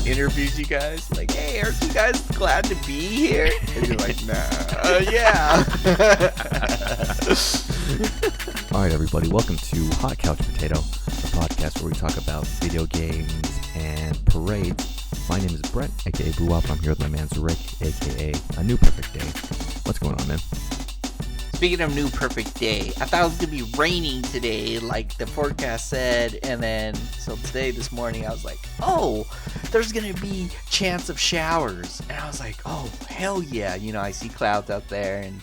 interviews you guys, like, hey, aren't you guys glad to be here? And you're like, nah, yeah. All right, everybody, welcome to Hot Couch Potato, the podcast where we talk about video games and parades. My name is Brent, aka Boo Wop. I'm here with my man Rick, aka A New Perfect Day. What's going on, man? Speaking of new perfect day, I thought it was gonna be raining today, like the forecast said, and then so today, this morning, I was like, oh, there's gonna be chance of showers, and I was like, oh, hell yeah, you know, I see clouds out there, and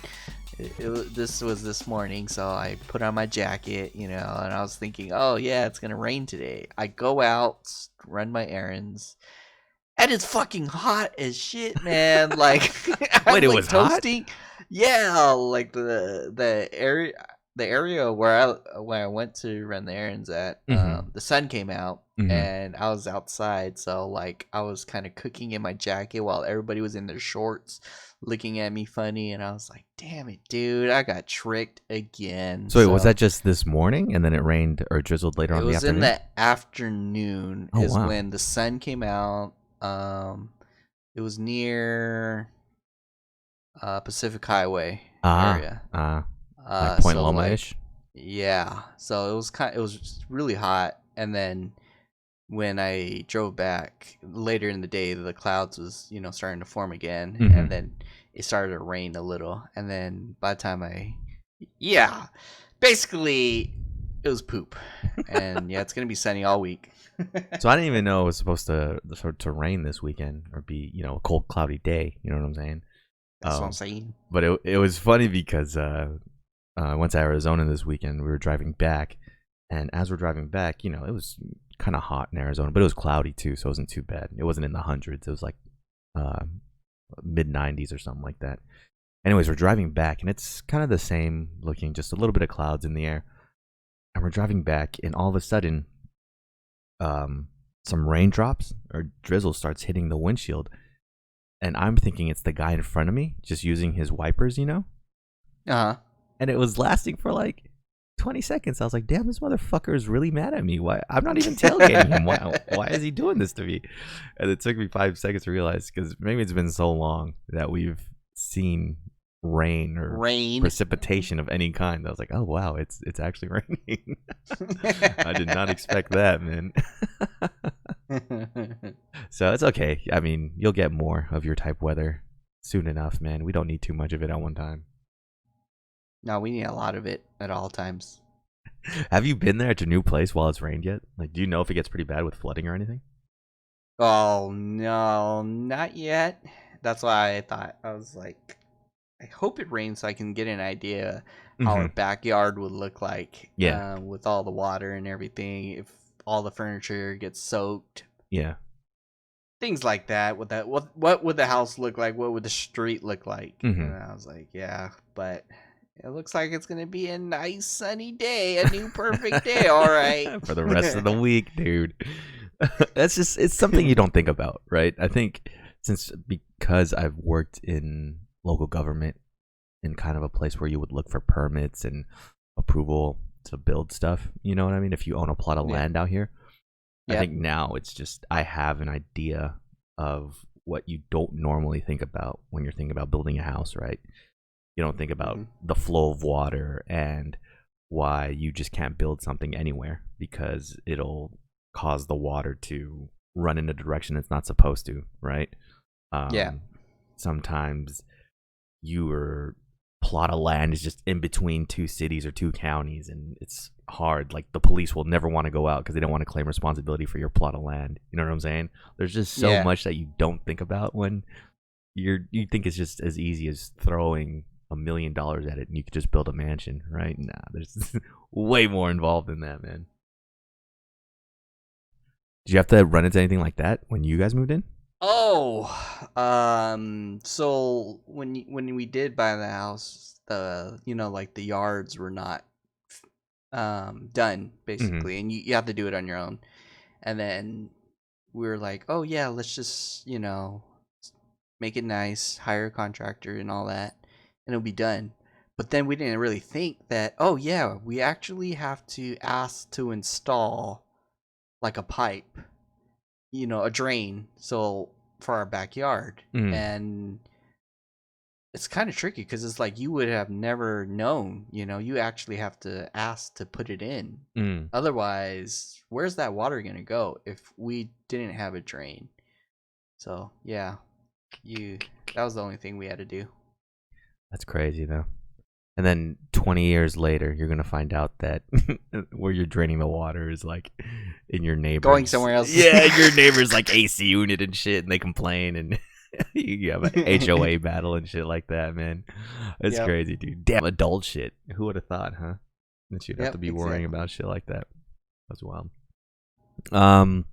this was this morning, so I put on my jacket, you know, and I was thinking, oh yeah, it's gonna rain today. I go out, run my errands. And it's fucking hot as shit, man. Like, Wait, it was hot? Yeah, like the area where I went to run the errands at, the sun came out and I was outside, so like I was kind of cooking in my jacket while everybody was in their shorts, looking at me funny, and I was like, "Damn it, dude, I got tricked again." So wait, was that just this morning, and then it rained or drizzled later on in the afternoon? It was in the afternoon. Oh, wow. When the sun came out. It was near Pacific Highway area. Like Point Loma-ish? Yeah. So it was just really hot, and then when I drove back later in the day, the clouds was, you know, starting to form again, and then it started to rain a little, and then by the time basically it was poop. And yeah, it's gonna be sunny all week. So I didn't even know it was supposed to rain this weekend or be, you know, a cold, cloudy day. You know what I'm saying? That's what I'm saying. But it was funny because I went to Arizona this weekend. We were driving back, and as we're driving back, you know, it was kind of hot in Arizona, but it was cloudy too, so it wasn't too bad. It wasn't in the hundreds. It was like mid 90s or something like that. Anyways, we're driving back, and it's kind of the same looking, just a little bit of clouds in the air. And we're driving back, and all of a sudden, some raindrops or drizzle starts hitting the windshield, and I'm thinking it's the guy in front of me just using his wipers, you know. And it was lasting for like 20 seconds. I was like, damn, this motherfucker is really mad at me. Why? I'm not even tailgating him. Why is he doing this to me? And it took me 5 seconds to realize, because maybe it's been so long that we've seen rain or precipitation of any kind. I was like, oh wow, it's actually raining. I did not expect that, man. So it's okay. I mean, you'll get more of your type weather soon enough, man. We don't need too much of it at one time. No, we need a lot of it at all times. Have you been there at your new place while it's rained yet? Like, do you know if it gets pretty bad with flooding or anything? Oh no, not yet. That's why I was like, I hope it rains so I can get an idea how our backyard would look like. Yeah. With all the water and everything, if all the furniture gets soaked. Yeah. Things like that. What would the house look like? What would the street look like? And I was like, yeah, but it looks like it's gonna be a nice sunny day, a new perfect day. All right. For the rest of the week, dude. It's something you don't think about, right? I think because I've worked in local government in kind of a place where you would look for permits and approval to build stuff, you know what I mean? If you own a plot of land out here, I think now it's just I have an idea of what you don't normally think about when you're thinking about building a house, right? You don't think about the flow of water and why you just can't build something anywhere because it'll cause the water to run in a direction it's not supposed to, right? Sometimes your plot of land is just in between two cities or two counties, and it's hard. Like, the police will never want to go out because they don't want to claim responsibility for your plot of land. You know what I'm saying? There's just so much that you don't think about when you think it's just as easy as throwing $1 million at it and you could just build a mansion, right? Nah, there's way more involved in that, man. Did you have to run into anything like that when you guys moved in? Oh, so when we did buy the house, like the yards were not done basically, and you have to do it on your own. And then we were like, oh yeah, let's just, make it nice, hire a contractor and all that, and it'll be done. But then we didn't really think that, oh yeah, we actually have to ask to install like a pipe a drain, so for our backyard. Mm, And it's kind of tricky because it's like you would have never known. You actually have to ask to put it in. mm. Otherwise, where's that water gonna go if we didn't have a drain? So yeah, you that was the only thing we had to do. That's crazy though. And then 20 years later, you're gonna find out that where you're draining the water is like in your neighbor's Going somewhere else. Yeah, your neighbor's like AC unit and shit, and they complain, and you have an HOA battle and shit like that, man. It's Yep. crazy, dude. Damn adult shit. Who would have thought, huh? That you'd have Yep, to be worrying exactly. about shit like that. That's wild. Um,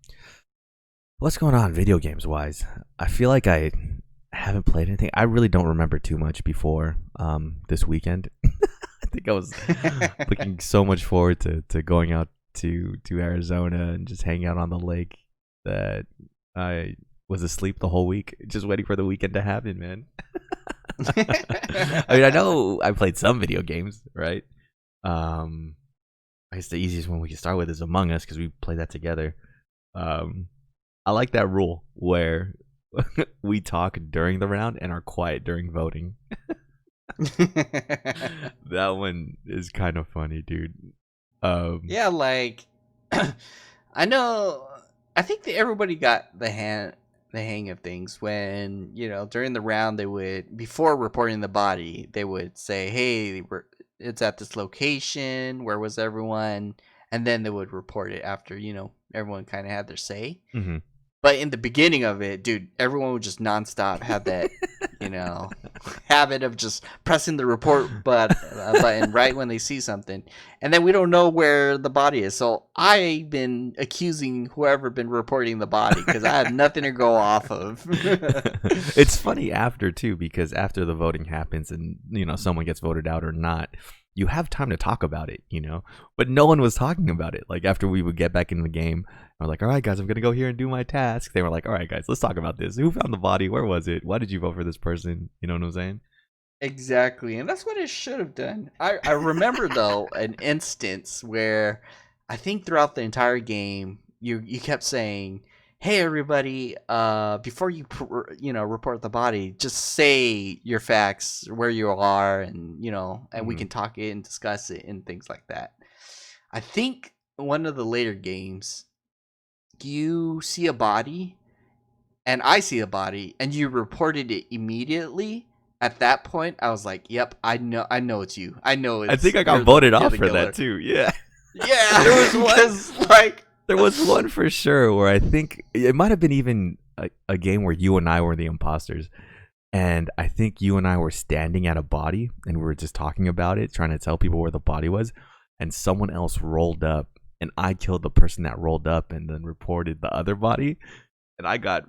what's going on video games wise? I feel like I haven't played anything. I really don't remember too much before this weekend. I think I was looking so much forward to going out to Arizona and just hanging out on the lake that I was asleep the whole week, just waiting for the weekend to happen, man. I mean, I know I played some video games, right? I guess the easiest one we can start with is Among Us because we played that together. I like that rule where we talk during the round and are quiet during voting. That one is kind of funny, dude. Yeah, like I know. I think that everybody got the hang of things when during the round they would, before reporting the body, they would say, "Hey, it's at this location. Where was everyone?" And then they would report it after everyone kind of had their say. mhm. But in the beginning of it, dude, everyone would just nonstop have that, habit of just pressing the report button right when they see something. And then we don't know where the body is. So I've been accusing whoever been reporting the body because I have nothing to go off of. It's funny after too, because after the voting happens and someone gets voted out or not, you have time to talk about it, but no one was talking about it. Like after we would get back into the game, I'm like, all right guys, I'm gonna go here and do my task. They were like, all right guys, let's talk about this. Who found the body? Where was it? Why did you vote for this person? You know what I'm saying? Exactly. And that's what it should have done. I remember, though, an instance where I think throughout the entire game, you kept saying, "Hey, everybody! Before you report the body, just say your facts, where you are, and we Mhm. can talk it and discuss it and things like that." I think one of the later games, you see a body and I see a body and you reported it immediately. At that point, I was like, "Yep, I know it's you. I know I think I got you're voted you're off the for killer." that too. Yeah. Yeah, There was one. because like, There was one for sure where I think it might have been even a game where you and I were the imposters. And I think you and I were standing at a body and we were just talking about it, trying to tell people where the body was. And someone else rolled up and I killed the person that rolled up and then reported the other body. And I got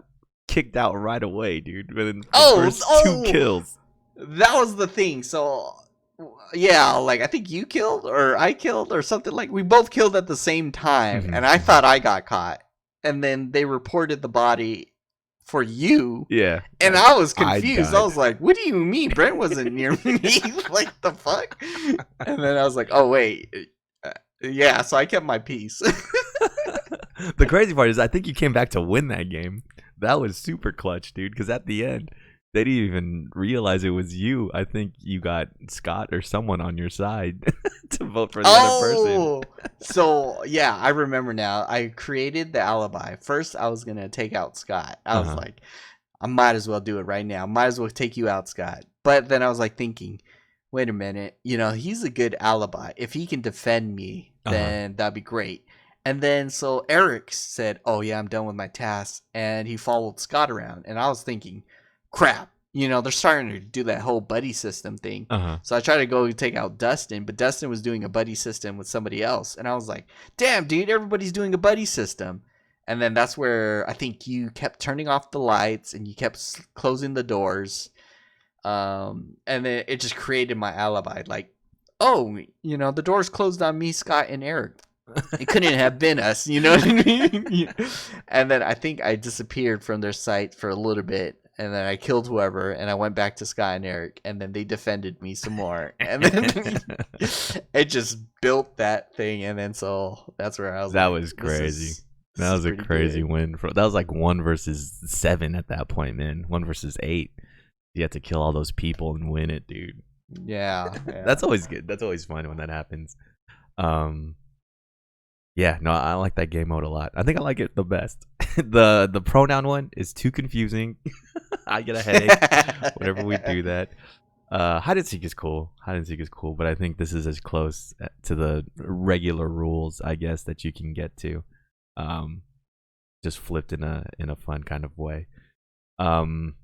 kicked out right away, dude, within the first two oh, kills. that was the thing. So yeah, like I think you killed or I killed or something, like we both killed at the same time, Mhm. and I thought I got caught, and then they reported the body for you. Yeah. And I was I confused. I died. was like, "What do you mean? Brent wasn't near me. Like the fuck?" And then I was like, "Oh wait, yeah." So I kept my peace. The crazy part is I think you came back to win that game. That was super clutch, dude, because at the end, they didn't even realize it was you. I think you got Scott or someone on your side to vote for the other person. Oh, so yeah, I remember now. I created the alibi. First, I was gonna take out Scott. I was Uh-huh. like, I might as well do it right now. Might as well take you out, Scott. But then I was like thinking, wait a minute. He's a good alibi. If he can defend me, Uh-huh. then that'd be great. And then so Eric said, "Oh yeah, I'm done with my task," and he followed Scott around. And I was thinking, crap. They're starting to do that whole buddy system thing. Uh-huh. So I tried to go take out Dustin, but Dustin was doing a buddy system with somebody else. And I was like, damn, dude, everybody's doing a buddy system. And then that's where I think you kept turning off the lights and you kept closing the doors. And then it just created my alibi. Like, oh, the doors closed on me, Scott, and Eric. It couldn't have been us, you know what I mean? And then I think I disappeared from their sight for a little bit. And then I killed whoever, and I went back to Sky and Eric, and then they defended me some more, and then it just built that thing, and then so that's where I was. That like, was this crazy. This That is was a pretty crazy good. win. That was like 1 versus 7 at that point, man. 1 versus 8. You had to kill all those people and win it, dude. Yeah, That's yeah. always good. That's always fun when that happens. Um, yeah, no, I like that game mode a lot. I think I like it the best. The pronoun one is too confusing. I get a headache whenever we do that. Hide and seek is cool. Hide and seek is cool, but I think this is as close to the regular rules, I guess, that you can get to. Um, just flipped in a fun kind of way. Um,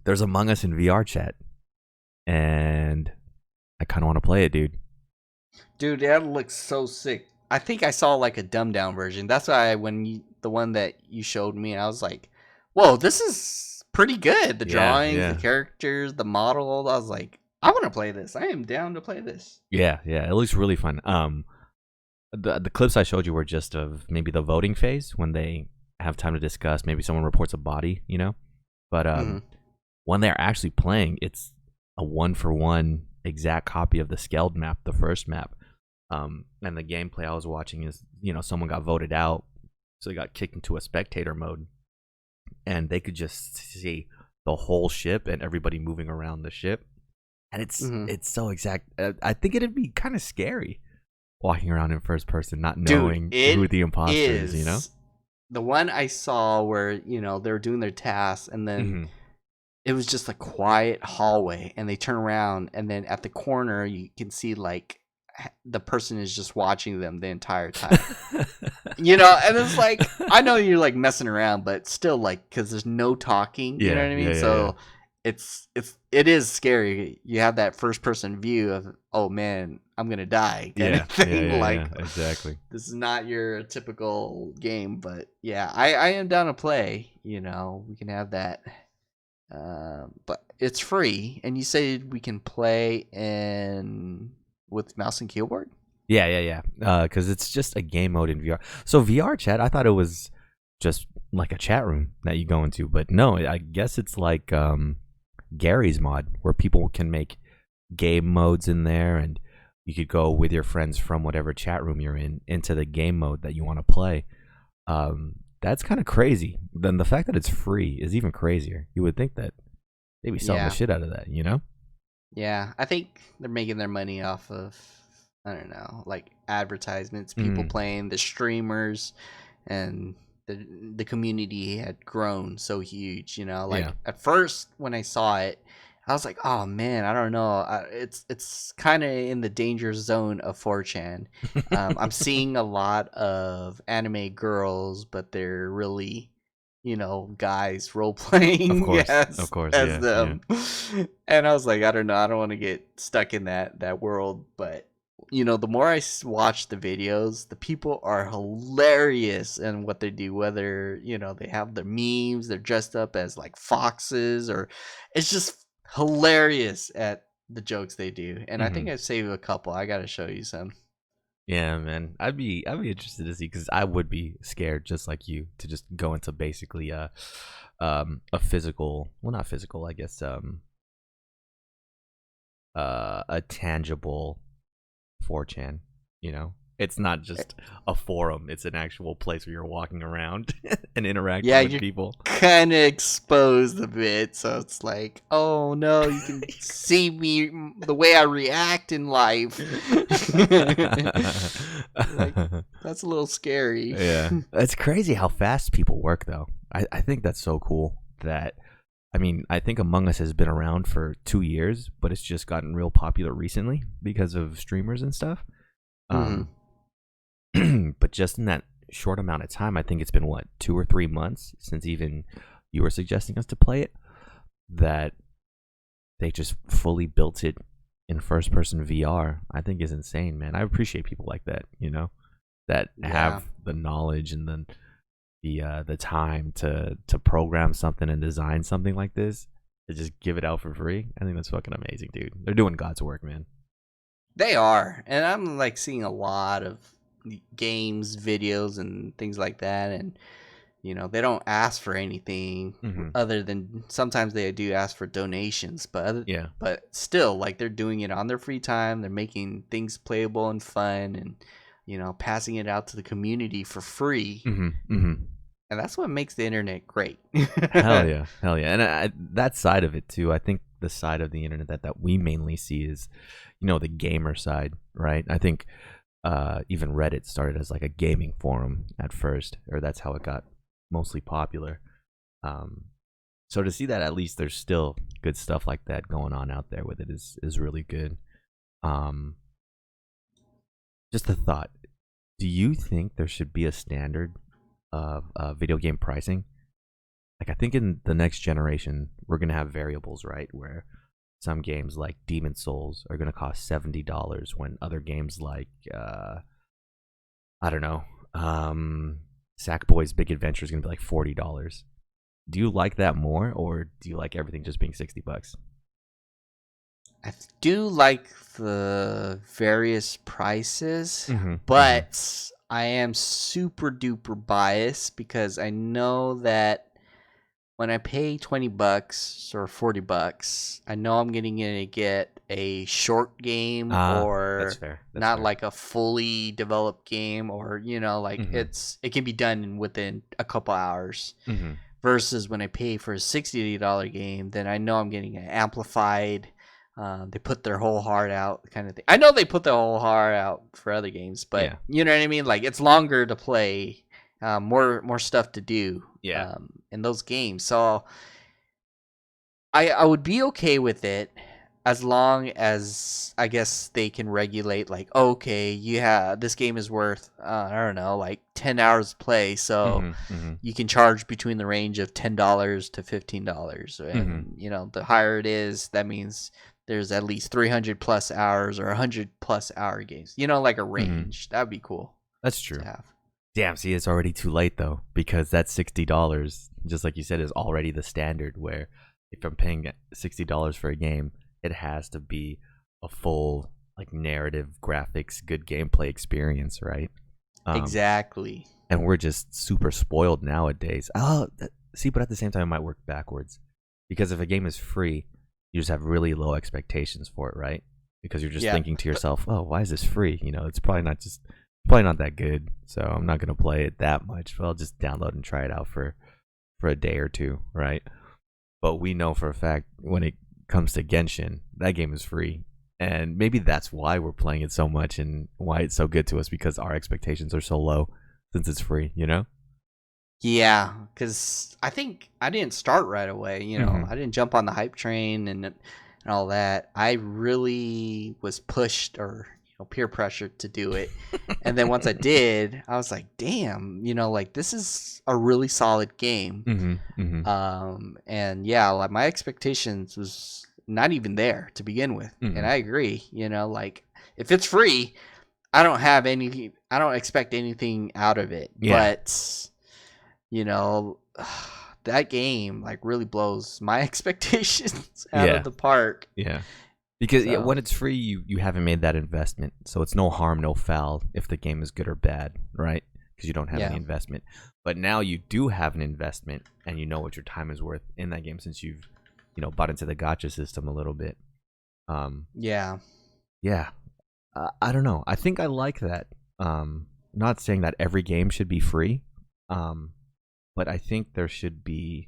there's Among Us in VR chat, and I kind of want to play it, dude. Dude, that looks so sick. I think I saw like a dumbed down version. That's why the one that you showed me, I was like, "Whoa, this is pretty good." The Yeah, drawings, the yeah, characters, the model. I was like, "I want to play this. I am down to play this." yeah, yeah. It looks really fun. The clips I showed you were just of maybe the voting phase when they have time to discuss. Maybe someone reports a body, But Hmm. when they're actually playing, it's a 1-for-1 exact copy of the Skeld map, the first map. And the gameplay I was watching is, someone got voted out, so they got kicked into a spectator mode, and they could just see the whole ship and everybody moving around the ship, and it's Hmm. it's so exact. I think it'd be kind of scary walking around in first person, not Dude, knowing who it the imposter is. is the one I saw where they're doing their tasks, and then Hmm. it was just a quiet hallway, and they turn around, and then at the corner you can see like the person is just watching them the entire time. And it's like, I know you're like messing around, but still, like, because there's no talking, you know Yeah, what I yeah, mean? yeah, yeah. So it is scary. You have that first person view of, oh man, I'm gonna die kind Yeah, of yeah, thing. yeah, yeah, Like, exactly. this is not your typical game, but yeah, I am down to play. We can have that. But it's free, and you said we can play in with mouse and keyboard. Yeah, yeah, yeah. Because it's just a game mode in VR. So VR chat, I thought it was just like a chat room that you go into, but no, I guess it's like Gary's mod, where people can make game modes in there, and you could go with your friends from whatever chat room you're in into the game mode that you want to play. That's kind of crazy. Then the fact that it's free is even crazier. You would think that they'd be selling the Yeah. shit out of that. Yeah, I think they're making their money off of, I don't know, like advertisements, people Mm, playing, the streamers, and the community had grown so huge. yeah. Like at first when I saw it, I was like, oh man, I don't know, it's kind of in the danger zone of 4chan. I'm seeing a lot of anime girls, but they're really guys role Of playing course, of as course, as yeah, yeah. them. And I was like, I don't know, I don't want to get stuck in that world. But the more I watch the videos, the people are hilarious in what they do. Whether they have their memes, they're dressed up as like foxes, or it's just hilarious at the jokes they do. And I think Hmm. I've saved a couple. I gotta show you some. Yeah, man. I'd be interested to see because I would be scared just like you to just go into basically a physical, well, not physical, I guess, a tangible 4chan. It's not just a forum; it's an actual place where you're walking around and Yeah, interacting with you're people. kind of exposed a bit, so it's like, oh no, you can see me, the way I react in life. Like, that's a little scary. Yeah, it's crazy how fast people work, though. I think that's so cool. I think Among Us has been around for 2 years, but it's just gotten real popular recently because of streamers and stuff. Hmm. Um, but just in that short amount of time, I think it's been what 2 or 3 months since even you were suggesting us to play it. That they just fully built it in first person VR. I think is insane, man. I appreciate people like that. That Yeah. have the knowledge and the time to program something and design something like this to just give it out for free. I think that's fucking amazing, dude. They're doing God's work, man. They are, and I'm like seeing a lot of games, videos, and things like that, and they don't ask for anything Hmm. other than sometimes they do ask for donations, Yeah. but still, like, they're doing it on their free time. They're making things playable and fun, and passing it out to the community for free. Mm-hmm. And that's what makes the internet great. Hell yeah. And that side of it too, I think the side of the internet that we mainly see is, the gamer side, right? I think even Reddit started as like a gaming forum at first, or that's how it got mostly popular. So to see that at least there's still good stuff like that going on out there with it is really good. Just a thought. Do you think there should be a standard of video game pricing? Like, I think in the next generation, we're going to have variables, right? Where some games like Demon Souls are going to cost $70 when other games like, I don't know, Sackboy's Big Adventure is going to be like $40. Do you like that more, or do you like everything just being $60? I do like the various prices, Mm-hmm. but I am super duper biased because I know that when I pay $20 or $40, I know I'm going to get a short game or That's fair. not like a fully developed game, or it can be done within a couple hours. Mm-hmm. Versus when I pay for a $60 game, then I know I'm getting an amplified. They put their whole heart out, kind of thing. I know they put their whole heart out for other games, but Yeah. you know what I mean. Like, it's longer to play, more stuff to do. Yeah. In those games, so I would be okay with it as long as I guess they can regulate. Like, okay, this game is worth I don't know, like 10 hours play, so you can charge between the range of $10 to $15, and the higher it is, that means there's at least 300 plus hours or 100 plus hour games. Like a range. That'd be cool. That's true. To have. Damn, see, it's already too late though, because that $60, just like you said, is already the standard. Where if I'm paying $60 for a game, it has to be a full like narrative, graphics, good gameplay experience, right? Exactly. And we're just super spoiled nowadays. See, but at the same time, it might work backwards, because if a game is free, you just have really low expectations for it, right? Because you're just thinking to yourself, "Oh, why is this free? It's probably not that good, so I'm not gonna play it that much. But I'll just download and try it out for a day or two, right?" But we know for a fact when it comes to Genshin, that game is free, and maybe that's why we're playing it so much and why it's so good to us, because our expectations are so low since it's free. Yeah, because I think I didn't start right away. I didn't jump on the hype train and all that. I really was pushed or peer pressured to do it, and then once I did, I was like, "Damn, like this is a really solid game." And yeah, like my expectations was not even there to begin with, and I agree. Like if it's free, I don't expect anything out of it, but that game like really blows my expectations out of the park. Yeah. Because when it's free, you haven't made that investment, so it's no harm, no foul if the game is good or bad, right? Because you don't have any investment. But now you do have an investment, and you know what your time is worth in that game, since you've bought into the gacha system a little bit. Yeah. I don't know. I think I like that. Not saying that every game should be free, but I think there should be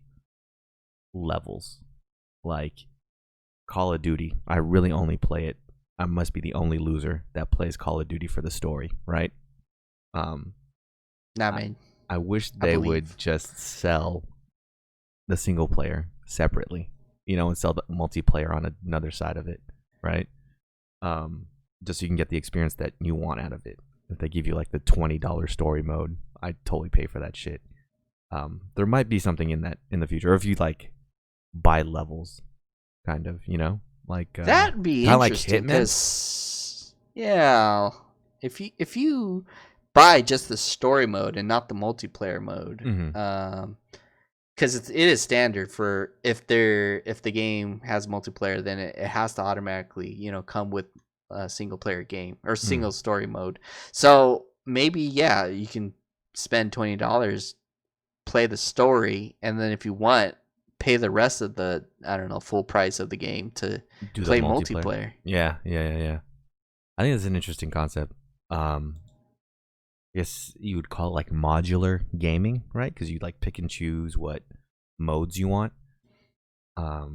levels. Like Call of Duty, I really only play it. I must be the only loser that plays Call of Duty for the story, right? I wish they would just sell the single player separately, and sell the multiplayer on another side of it, right? Just so you can get the experience that you want out of it. If they give you like the $20 story mode, I'd totally pay for that shit. There might be something in that in the future, or if you like buy levels. Kind of, like that'd be interesting. Because if you buy just the story mode and not the multiplayer mode, because it is standard for if the game has multiplayer, then it has to automatically come with a single player game or single story mode. So maybe you can spend $20, play the story, and then if you want, pay the rest of the full price of the game to play multiplayer. Yeah. I think it's an interesting concept. guess you would call it like modular gaming, right? Because you like pick and choose what modes you want.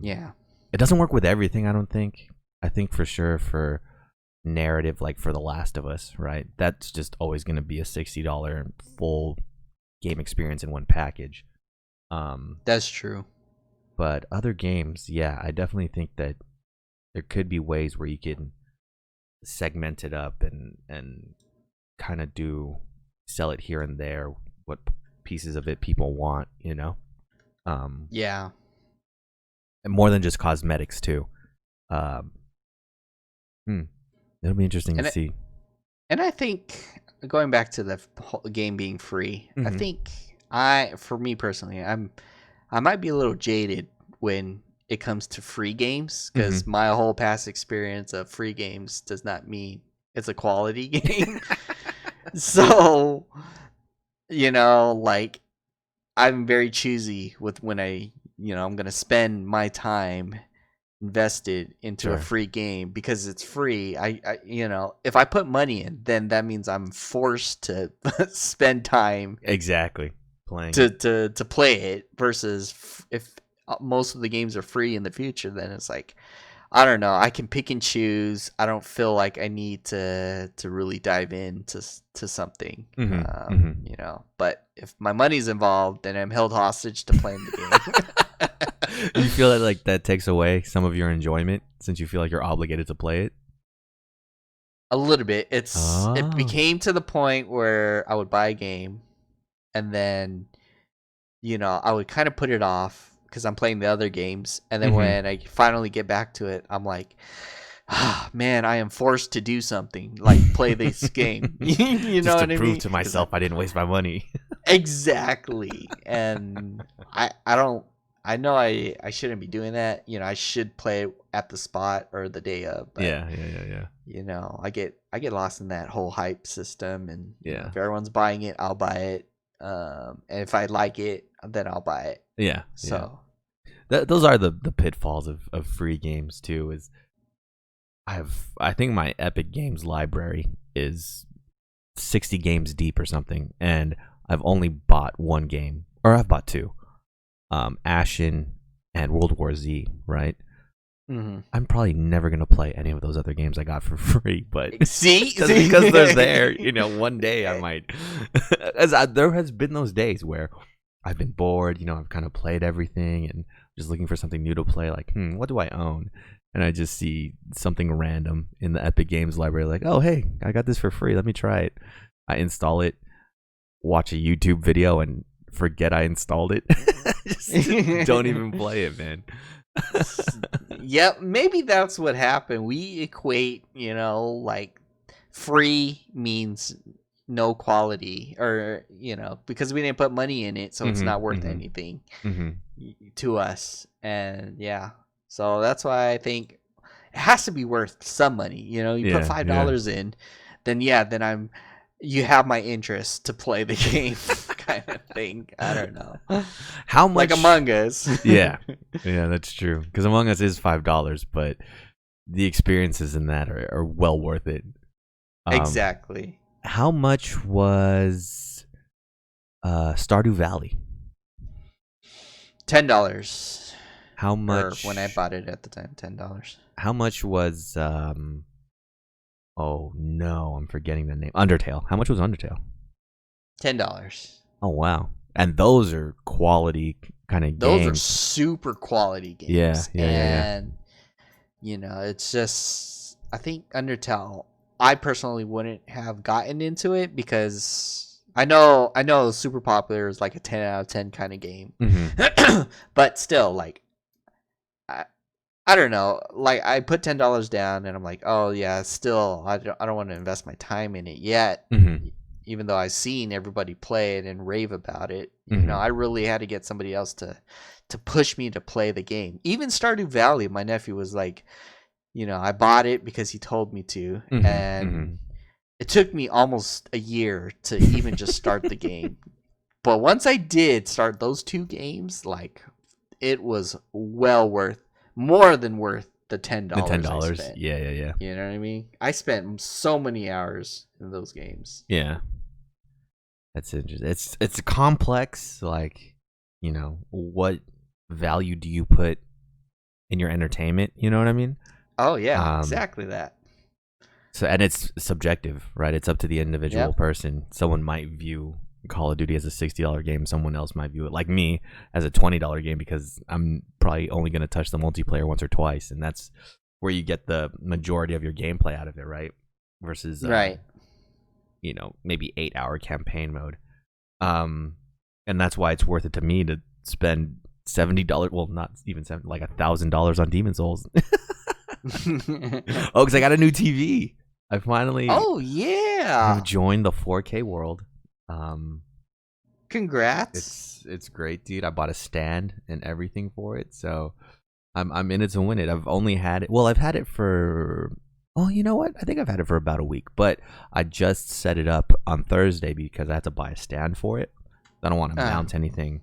Yeah. It doesn't work with everything, I don't think. I think for sure for narrative, like for The Last of Us, right? That's just always going to be a $60 full game experience in one package. That's true. But other games, yeah, I definitely think that there could be ways where you can segment it up and kind of sell it here and there, what pieces of it people want, you know? Yeah. And more than just cosmetics too. Um, It'll be interesting to see. And I think going back to the whole game being free, I think for me personally, I might be a little jaded when it comes to free games because my whole past experience of free games does not mean it's a quality game. So, like I'm very choosy with when I'm going to spend my time invested into a free game because it's free. I if I put money in, then that means I'm forced to spend time playing to play it versus if most of the games are free in the future, then it's like I don't know, I can pick and choose. I don't feel like I need to really dive into something. But if my money's involved, then I'm held hostage to playing the game. You feel like that takes away some of your enjoyment since you feel like you're obligated to play it? A little bit. It became to the point where I would buy a game and then I would kind of put it off because I'm playing the other games, and then when I finally get back to it, I'm like, man, I am forced to do something, like play this game. You know what I mean? To prove to myself I didn't waste my money. Exactly. And I know I shouldn't be doing that. I should play it at the spot or the day of. But, yeah. I get lost in that whole hype system, and if everyone's buying it, I'll buy it. And if I like it, then I'll buy it. Yeah. So those are the pitfalls of free games too. Is I think my Epic Games library is 60 games deep or something, and I've only bought one game, or I've bought two, Ashen and World War Z, right? I'm probably never gonna play any of those other games I got for free, but see, because they're there, one day I might. There has been those days where I've been bored, I've kind of played everything and just looking for something new to play. Like, what do I own? And I just see something random in the Epic Games library, like, oh hey, I got this for free. Let me try it. I install it, watch a YouTube video, and forget I installed it. Just don't even play it, man. Yep, maybe that's what happened. We equate, like free means no quality, or because we didn't put money in it, so it's not worth anything to us. And so that's why I think it has to be worth some money. You put $5 in, then you have my interest to play the game. Kind of thing. I don't know. How much? Like Among Us. Yeah, that's true. Because Among Us is $5, but the experiences in that are well worth it. Exactly. How much was Stardew Valley? $10. How much? Or when I bought it at the time, $10. How much was? Oh no, I'm forgetting the name. Undertale. How much was Undertale? $10. Oh wow! And those are quality kind of games. Those are super quality games. Yeah. And it's just, I think Undertale, I personally wouldn't have gotten into it because I know it's super popular. It's like a 10 out of 10 kind of game. But still, like, I don't know. Like, I put $10 down, and I'm like, oh yeah, still, I don't want to invest my time in it yet. Even though I've seen everybody play it and rave about it, I really had to get somebody else to push me to play the game. Even Stardew Valley, my nephew was like, I bought it because he told me to, and it took me almost a year to even just start the game. But once I did start those two games, like, it was more than worth the $10. The $10, yeah. You know what I mean? I spent so many hours in those games. Yeah. That's interesting. It's complex. Like, what value do you put in your entertainment? You know what I mean? Oh yeah, Um, exactly that. so and it's subjective, right? It's up to the individual Yep. person. Someone might view Call of Duty as a $60 game. Someone else might view it like me as a $20 game because I'm probably only going to touch the multiplayer once or twice, and that's where you get the majority of your gameplay out of it, right? Versus Right. maybe 8-hour campaign mode. And that's why it's worth it to me to spend $70. Well, not even 70, like $1,000 on Demon Souls. Oh, because I got a new TV. I finally Oh yeah. have joined the 4K world. Um, Congrats. it's great, dude. I bought a stand and everything for it, so I'm in it to win it. I've only had it. Well, I've had it for. Oh, you know what? I think I've had it for about a week, but I just set it up on Thursday because I had to buy a stand for it. I don't want to mount anything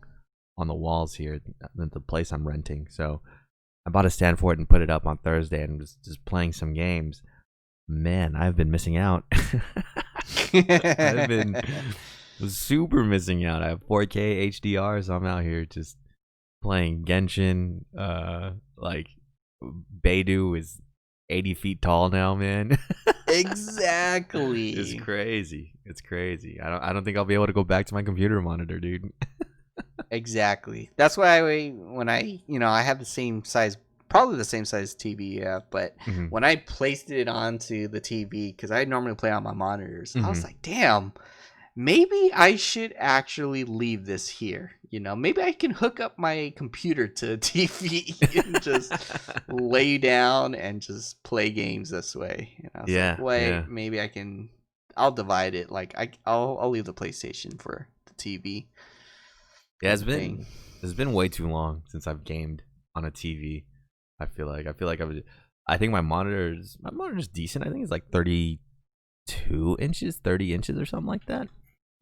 on the walls here at the place I'm renting, so I bought a stand for it and put it up on Thursday and was just playing some games. Man, I've been missing out. I've been super missing out. I have 4K HDR, so I'm out here just playing Genshin. Like Beidou is 80 feet tall now, man. Exactly. It's crazy. It's crazy. I don't think I'll be able to go back to my computer monitor, dude. Exactly. That's why when I have the same size, probably the same size TV you have, but Mhm. when I placed it onto the TV, because I normally play on my monitors, I was Mhm. like, damn, maybe I should actually leave this here. Maybe I can hook up my computer to a TV and just lay down and just play games this way. And I was like, Yeah, wait, yeah. maybe I'll divide it. Like I'll leave the PlayStation for the TV. Yeah, Kind of thing. it's been way too long since I've gamed on a TV. I feel like I think my monitor's decent. I think it's like 32 inches, 30 inches or something like that.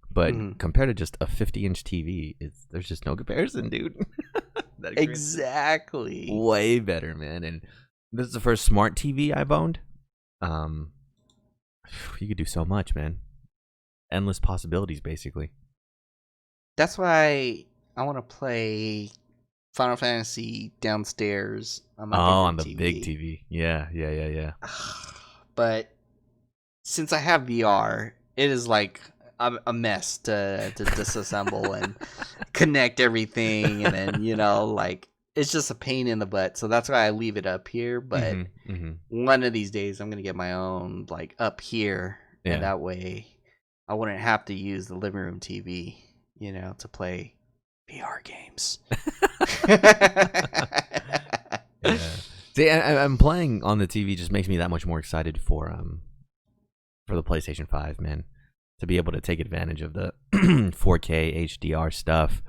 But Mhm. compared to just a 50-inch TV, there's just no comparison, dude. That experience is Exactly. way better, man. And this is the first smart TV I've owned. Um, you could do so much, man. Endless possibilities, basically. That's why I want to play Final Fantasy downstairs on my Oh, bigger on the TV. big TV. Yeah, yeah, yeah, yeah. But since I have VR, it is like a mess to disassemble and connect everything, and then like it's just a pain in the butt. So that's why I leave it up here. But one of these days, I'm gonna get my own like up here, Yeah. and that way I wouldn't have to use the living room TV, to play VR games. Yeah. See, I'm playing on the TV just makes me that much more excited for the PlayStation 5, man. To be able to take advantage of the 4K HDR stuff.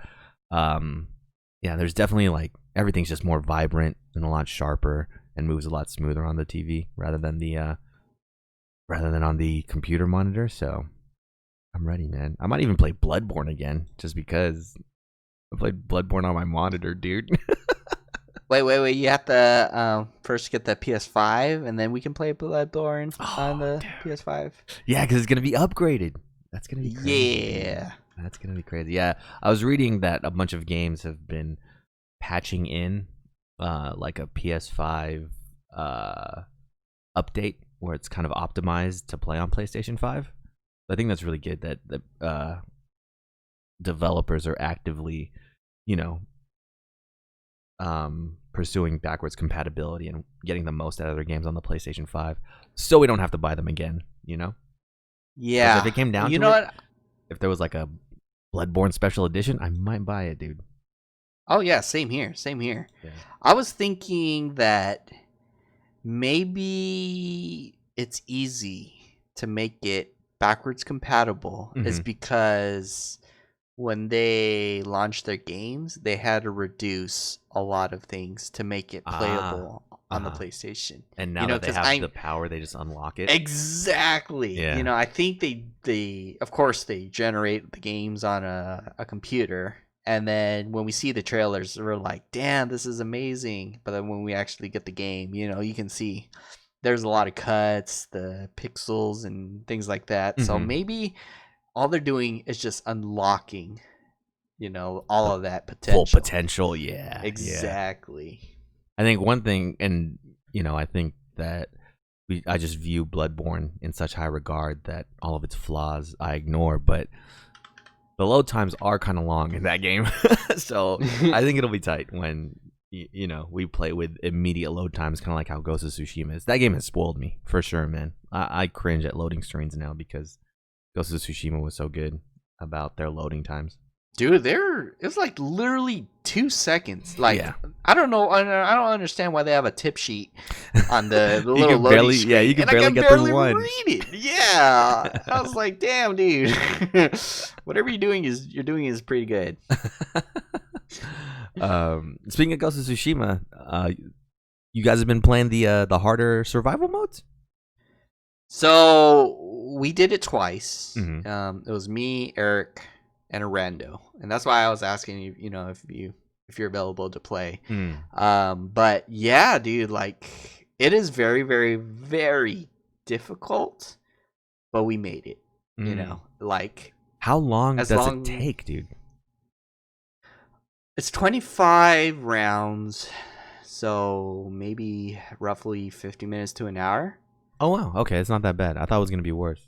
Yeah, there's definitely like everything's just more vibrant and a lot sharper and moves a lot smoother on the TV rather than on the computer monitor. So I'm ready, man. I might even play Bloodborne again just because I played Bloodborne on my monitor, dude. Wait. You have to first get the PS5, and then we can play Bloodborne on the PS5. Yeah, because it's going to be upgraded. That's going to be crazy. Yeah. That's going to be crazy. Yeah, I was reading that a bunch of games have been patching in like a PS5 update where it's kind of optimized to play on PlayStation 5. I think that's really good that the developers are actively, pursuing backwards compatibility and getting the most out of their games on the PlayStation 5 so we don't have to buy them again, Yeah. If it came down to know it, what? if there was like a Bloodborne special edition, I might buy it, dude. Oh yeah, same here. Yeah. I was thinking that maybe it's easy to make it backwards compatible is because when they launched their games, they had to reduce a lot of things to make it playable on the PlayStation. And now that they 'cause have the power, they just unlock it. Exactly. Yeah. I think they of course they generate the games on a computer, and then when we see the trailers, we're like, damn, this is amazing. But then when we actually get the game, you can see there's a lot of cuts, the pixels and things like that. So maybe all they're doing is just unlocking, all of that potential. Full potential, yeah. Exactly. Yeah. I think one thing, and I think that I just view Bloodborne in such high regard that all of its flaws I ignore, but the load times are kind of long in that game. So I think it'll be tight when we play with immediate load times, kind of like how Ghost of Tsushima is. That game has spoiled me for sure, man. I cringe at loading screens now because Ghost of Tsushima was so good about their loading times. Dude, it's like literally 2 seconds. Like, Yeah. I don't know. I don't understand why they have a tip sheet on the You little can loading barely- screen. yeah, you can and barely I can get through barely one. read it. Yeah, I was like, damn, dude. Whatever you're doing is pretty good. Speaking of Ghost of Tsushima, you guys have been playing the harder survival modes? So we did it twice. Mhm. It was me, Eric, and a rando, and that's why I was asking you, if you're available to play. But yeah, dude, like it is very, very, very difficult, but we made it. Like How long As does long- it take, dude? it's 25 rounds, so maybe roughly 50 minutes to an hour. Oh wow, okay, it's not that bad. I thought it was gonna be worse,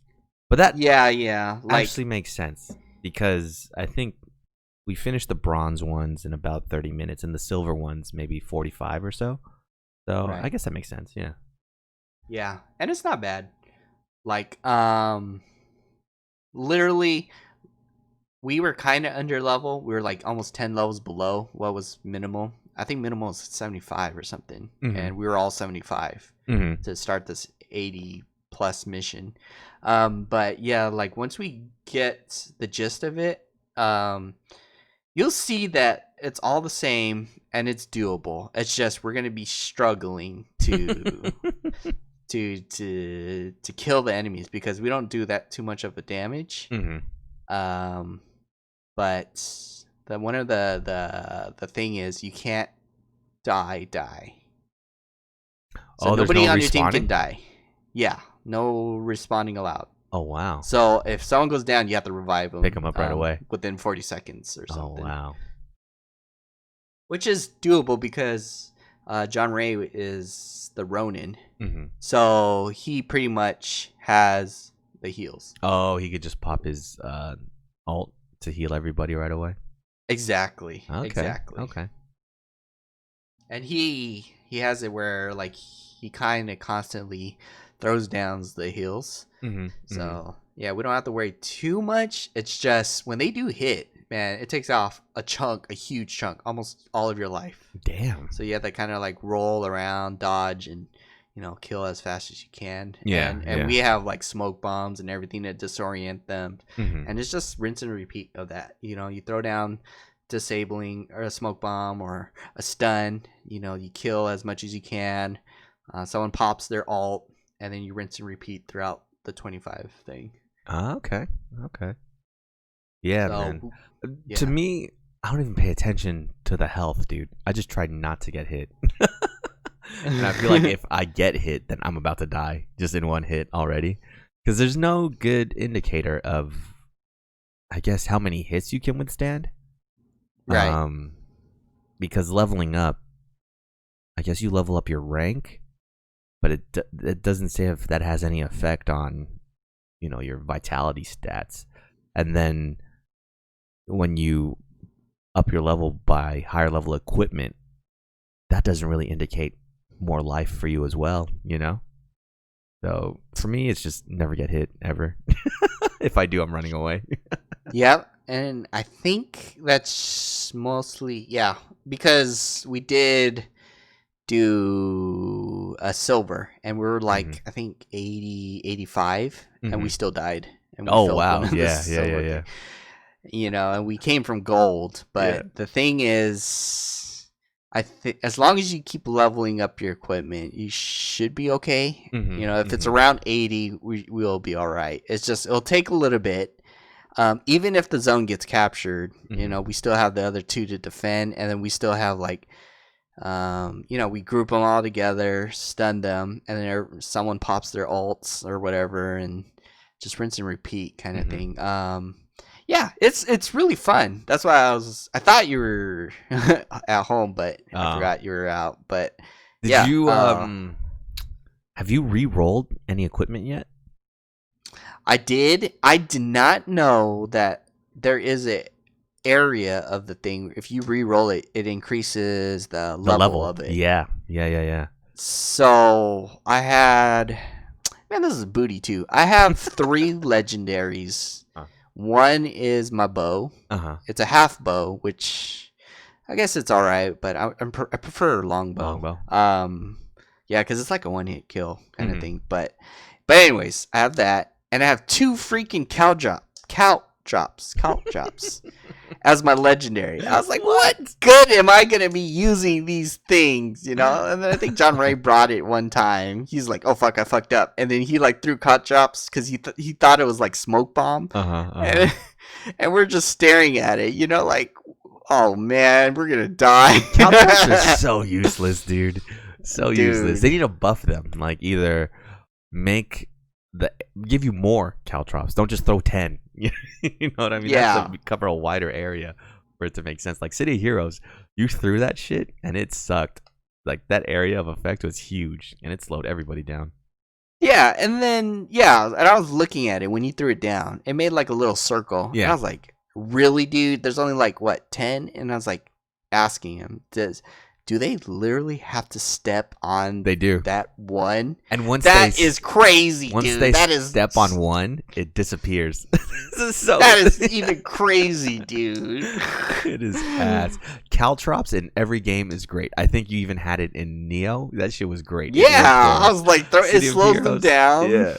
but that Yeah, like actually makes sense because I think we finished the bronze ones in about 30 minutes, and the silver ones maybe 45 or so. So Right. I guess that makes sense. Yeah. yeah, and it's not bad. Like literally we were kind of under level. We were like almost 10 levels below what was minimal. I think minimal is 75 or something. Mhm. And we were all 75 Mm-hmm. to start this 80 plus mission. But yeah, like once we get the gist of it, you'll see that it's all the same and it's doable. It's just we're gonna be struggling to to kill the enemies because we don't do that too much of a damage. Mm-hmm. But one of the thing is you can't die. So Oh, there's nobody no on your team can respawning? die. Yeah, no respawning allowed. Oh wow. So if someone goes down, you have to revive them. Pick 'em up right away. within 40 seconds or Oh something. wow. Which is doable because John Ray is the Ronin, Mm-hmm. so he pretty much has the heals. Oh, he could just pop his ult to heal everybody right away. Exactly. Okay. Exactly. Okay. And he has it where like he kind of constantly throws down the heals. Mm-hmm. So yeah, we don't have to worry too much. It's just when they do hit, man, it takes off a huge chunk, almost all of your life. Damn. So you have to kind of like roll around, dodge, and kill as fast as you can. Yeah, and yeah. we have like smoke bombs and everything to disorient them. Mm-hmm. And it's just rinse and repeat of that. You throw down disabling or a smoke bomb or a stun. You kill as much as you can. Someone pops their ult, and then you rinse and repeat throughout the 25 thing. Okay. Okay. Yeah, So, man. yeah. To me, I don't even pay attention to the health, dude. I just try not to get hit. And I feel like if I get hit, then I'm about to die just in one hit already. Because there's no good indicator of, I guess, how many hits you can withstand. Right. Because leveling up, I guess you level up your rank, but it doesn't say if that has any effect on, your vitality stats. And then when you up your level by higher level equipment, that doesn't really indicate more life for you as well, So for me, it's just never get hit ever. If I do, I'm running away. Yep. And I think that's mostly, because we did do a silver and we were like, I think 80, 85, and we still died. And we Oh failed wow! one of the Yeah. silver thing. And we came from gold, but Yeah. the thing is, I think as long as you keep leveling up your equipment, you should be okay. Mhm, If it's around 80, we'll be all right. It's just it'll take a little bit. Even if the zone gets captured, we still have the other two to defend, and then we still have like, we group them all together, stun them, and then someone pops their ults or whatever, and just rinse and repeat kind of Mhm. thing. Yeah, it's really fun. That's why I thought you were at home, but I forgot you were out. But Did yeah, you have you re-rolled any equipment yet? I did. I did not know that there is a area of the thing. If you re-roll it, it increases the The level of it. Yeah. Yeah. So I had, man, this is booty too. I have 3 legendaries. Huh. One is my bow. Uh-huh. It's a half bow, which I guess it's all right, but I prefer longbow. Longbow. Yeah, because it's like a 1-hit kill kind Mhm. of thing. But anyways, I have that, and I have 2 freaking cow drops as my legendary. I was like, what good am I gonna be using these things, you know? And then I think John Ray brought it one time. He's like, oh fuck, I fucked up, and then he like threw cow drops because he thought it was like smoke bomb, Uh-huh. and we're just staring at it, you know, like, oh man, we're gonna die. Caltrops are so useless, dude. So Dude. useless. They need to buff them. Like either give you more caltrops. Don't just throw 10. You know what I mean? Yeah. That's to cover a wider area for it to make sense. Like City of Heroes, you threw that shit and it sucked. Like that area of effect was huge and it slowed everybody down. Yeah, and then and I was looking at it when you threw it down. It made like a little circle. Yeah. And I was like, really, dude? There's only like what, 10? And I was like asking him, do they literally have to step on They do. that one? And once That is crazy, once dude. they That is step on one, it disappears. So that is even crazy, dude. It is ass. Caltrops in every game is great. I think you even had it in Neo. That shit was great. Yeah, I was like, it City of slows them Heroes. down. Yeah.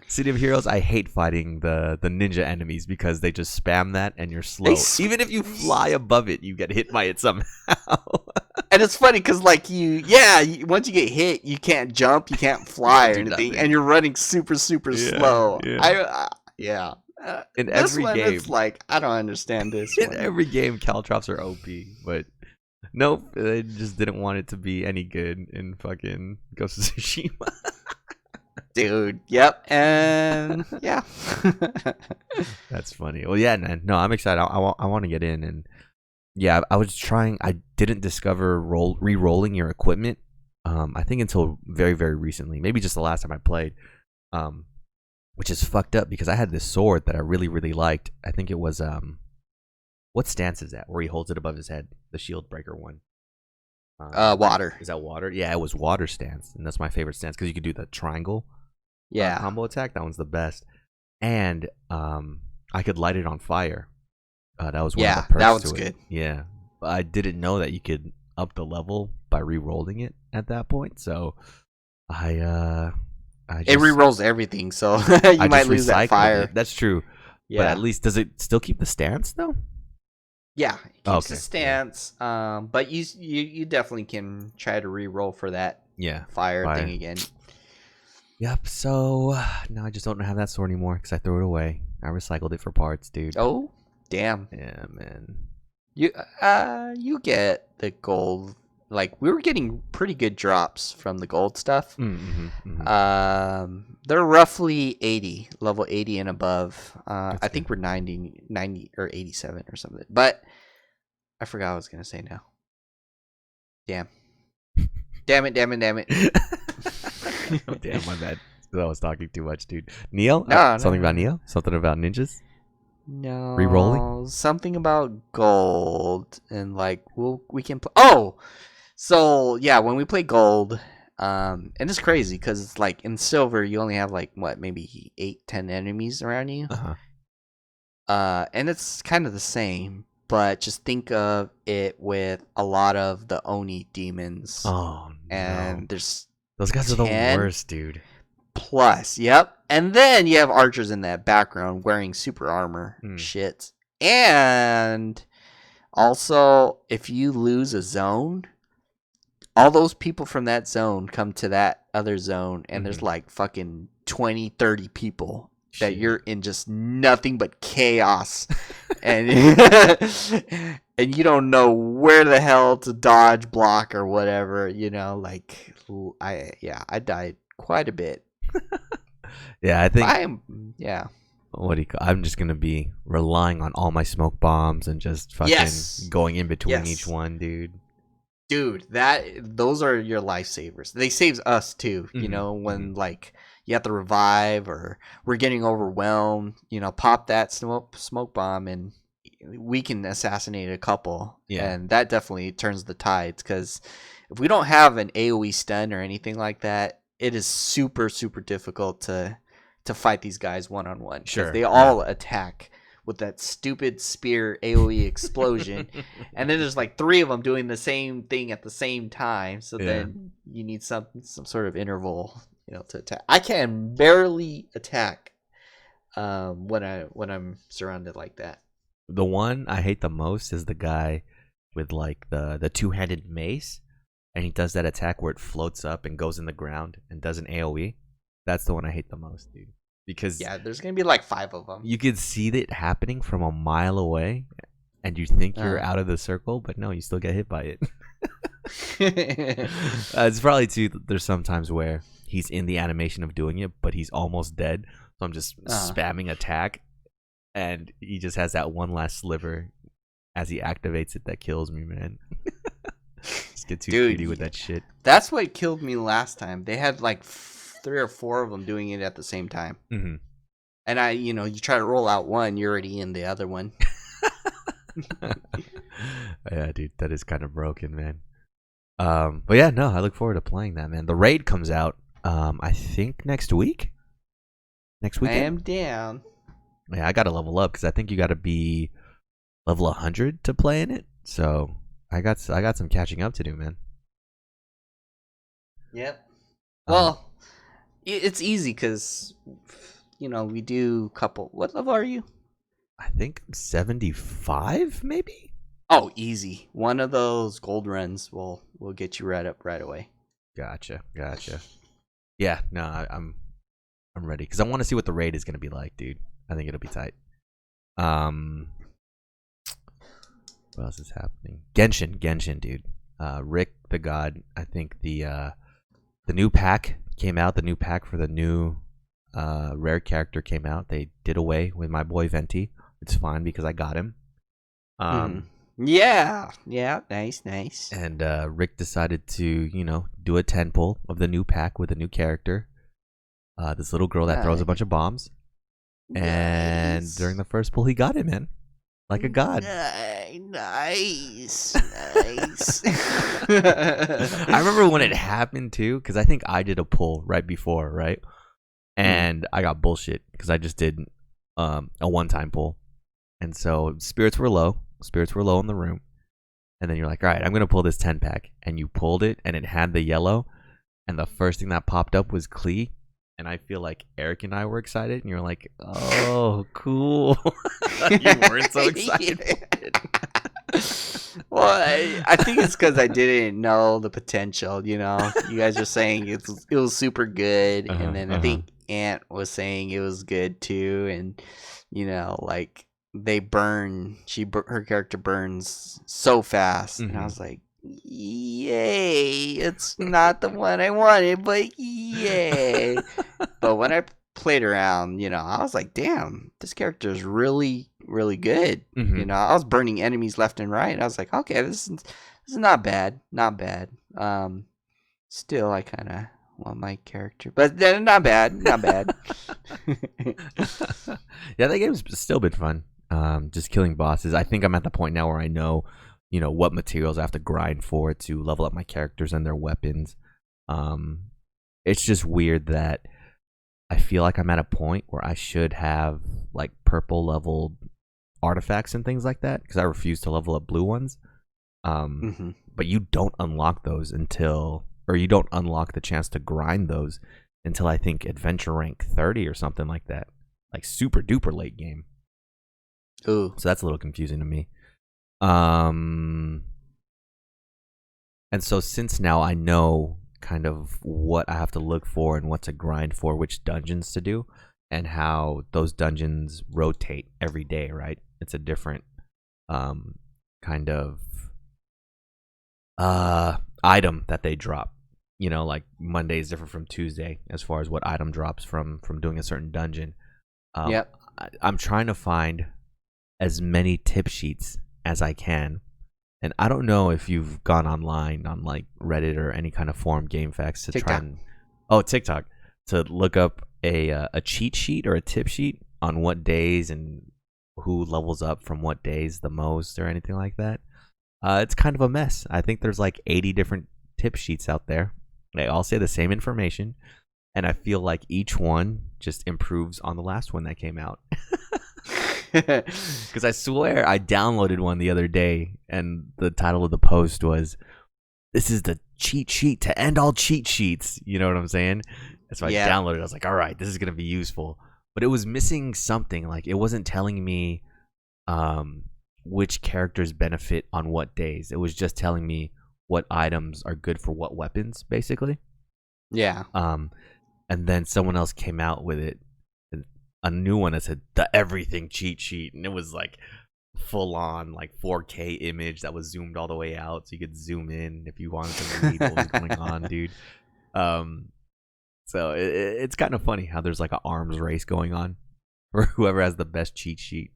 City of Heroes, I hate fighting the ninja enemies because they just spam that and you're slow. Even if you fly above it, you get hit by it somehow. And it's funny because, like, once you get hit, you can't jump, you can't fly or do anything, nothing. and you're running super, super slow. Yeah. In This every one, game. it's like, I don't understand this In one. every game, Caltrops are OP, but nope, they just didn't want it to be any good in fucking Ghost of Tsushima. Dude, yep, and yeah. That's funny. Well, yeah, man. No, I'm excited. I want to get in, and yeah, I was trying. I didn't discover re-rolling your equipment. I think until very, very recently. Maybe just the last time I played. Which is fucked up because I had this sword that I really, really liked. I think it was what stance is that? Where he holds it above his head, the shield breaker one. Water. Is that water? Yeah, it was water stance, and that's my favorite stance because you can do the triangle. Combo attack. That one's the best. And I could light it on fire. That was one of the perks that one's to it. good. Yeah, but I didn't know that you could up the level by re-rolling it at that point. So It re-rolls everything, so you might lose that fire. It. That's true. Yeah. But at least does it still keep the stance though? Yeah, it keeps the Okay. stance. But you definitely can try to re-roll for that Yeah. fire thing again. Yep. So now I just don't have that sword anymore because I threw it away. I recycled it for parts, dude. Oh, damn. Yeah, man. You get the gold. Like, we were getting pretty good drops from the gold stuff. They're roughly 80, level 80 and above. I think we're 90 or 87 or something. But I forgot what I was going to say now. Damn it. Oh, damn, my bad. I was talking too much, dude. Neo? No, Something no. about Neo? Something about ninjas? No. Re-rolling? Something about gold. And, like, we can play. Oh! So, yeah, when we play gold, and it's crazy because it's like in silver, you only have like, what, maybe 8-10 enemies around you. And it's kind of the same, but just think of it with a lot of the Oni demons. Oh, And no. there's Those guys are the 10 worst, dude. plus, yep. And then you have archers in that background wearing super armor shit. And also, if you lose a zone, all those people from that zone come to that other zone, and there's like fucking 20, 30 people that you're in just nothing but chaos. And and you don't know where the hell to dodge, block, or whatever, you know, like I died quite a bit. Yeah, I think Yeah. what do you call, I'm just gonna be relying on all my smoke bombs and just fucking Yes. going in between each Yes. one, dude. Dude, those are your lifesavers. They saves us too, Hmm. when like you have to revive or we're getting overwhelmed, pop that smoke bomb and we can assassinate a couple, Yeah, and that definitely turns the tides cuz if we don't have an AoE stun or anything like that, it is super super difficult to fight these guys one on one cuz sure. they Yeah. all attack with that stupid spear AoE explosion. And then there's like three of them doing the same thing at the same time. So Yeah. then you need some sort of interval, to attack. I can barely attack when I'm surrounded like that. The one I hate the most is the guy with like the two-handed mace, and he does that attack where it floats up and goes in the ground and does an AoE. That's the one I hate the most, dude. Because Yeah, there's gonna be like five of them. you could see it happening from a mile away, and you think you're Uh. out of the circle, but no, you still get hit by it. It's probably too. There's sometimes where he's in the animation of doing it, but he's almost dead. So I'm just spamming attack, and he just has that one last sliver as he activates it that kills me, man. Just get too Dude, greedy with that shit. That's what killed me last time. They had like three or four of them doing it at the same time. Mm-hmm. And you try to roll out one, you're already in the other one. Yeah, dude, that is kind of broken, man. But yeah, no, I look forward to playing that, man. The raid comes out, I think next week. Next I weekend. am down. Yeah, I gotta level up because I think you gotta be level 100 to play in it. So I got some catching up to do, man. Yep. Well, it's easy because, we do couple. What level are you? I think 75, maybe. Oh, easy. One of those gold runs will get you right up right away. Gotcha. Yeah, no, I'm ready because I want to see what the raid is gonna be like, dude. I think it'll be tight. What else is happening? Genshin, dude. Rick the God. I think the new pack came out. The new pack for the new rare character came out. They did away with my boy Venti. It's fine because I got him. Yeah, nice. And Rick decided to, do a 10 pull of the new pack with a new character. This little girl that throws a bunch of bombs. And during the first pull, he got it, man. Like a god. Nice. I remember when it happened, too, because I think I did a pull right before, right? And I got bullshit because I just did a one-time pull. And so spirits were low in the room. And then you're like, all right, I'm going to pull this 10-pack. And you pulled it, and it had the yellow. And the first thing that popped up was Klee. And I feel like Eric and I were excited. And you're like, oh, cool. You weren't so excited. Well, I think it's because I didn't know the potential, You guys are saying it was super good. And then I think Ant was saying it was good, too. And, like... they burn. Her character burns so fast, and I was like, "Yay! It's not the one I wanted, but yay!" But when I played around, I was like, "Damn, this character is really, really good." I was burning enemies left and right. I was like, "Okay, this is not bad, not bad." Still, I kind of want my character, but then not bad. Yeah, that game's still been fun. Just killing bosses. I think I'm at the point now where I know, what materials I have to grind for to level up my characters and their weapons. It's just weird that I feel like I'm at a point where I should have like purple leveled artifacts and things like that because I refuse to level up blue ones. But you don't unlock those you don't unlock the chance to grind those until I think adventure rank 30 or something like that, like super duper late game. Ooh. So that's a little confusing to me. And so since now I know kind of what I have to look for and what to grind for, which dungeons to do, and how those dungeons rotate every day, right? It's a different kind of item that they drop. like Monday is different from Tuesday as far as what item drops from doing a certain dungeon. Yep. I'm trying to find as many tip sheets as I can. And I don't know if you've gone online on like Reddit or any kind of forum, GameFAQs, to TikTok. TikTok, to look up a cheat sheet or a tip sheet on what days and who levels up from what days the most or anything like that. It's kind of a mess. I think there's like 80 different tip sheets out there. They all say the same information, and I feel like each one just improves on the last one that came out. Because I swear I downloaded one the other day, and the title of the post was, "This is the cheat sheet to end all cheat sheets." You know what I'm saying? That's why I downloaded it. I was like, all right, this is going to be useful. But it was missing something. Like, it wasn't telling me which characters benefit on what days. It was just telling me what items are good for what weapons, basically. Yeah. And then someone else came out with it, a new one that said the everything cheat sheet, and it was like full on like 4K image that was zoomed all the way out, so you could zoom in if you wanted to read what was going on, dude. So it's kind of funny how there's like an arms race going on for whoever has the best cheat sheet.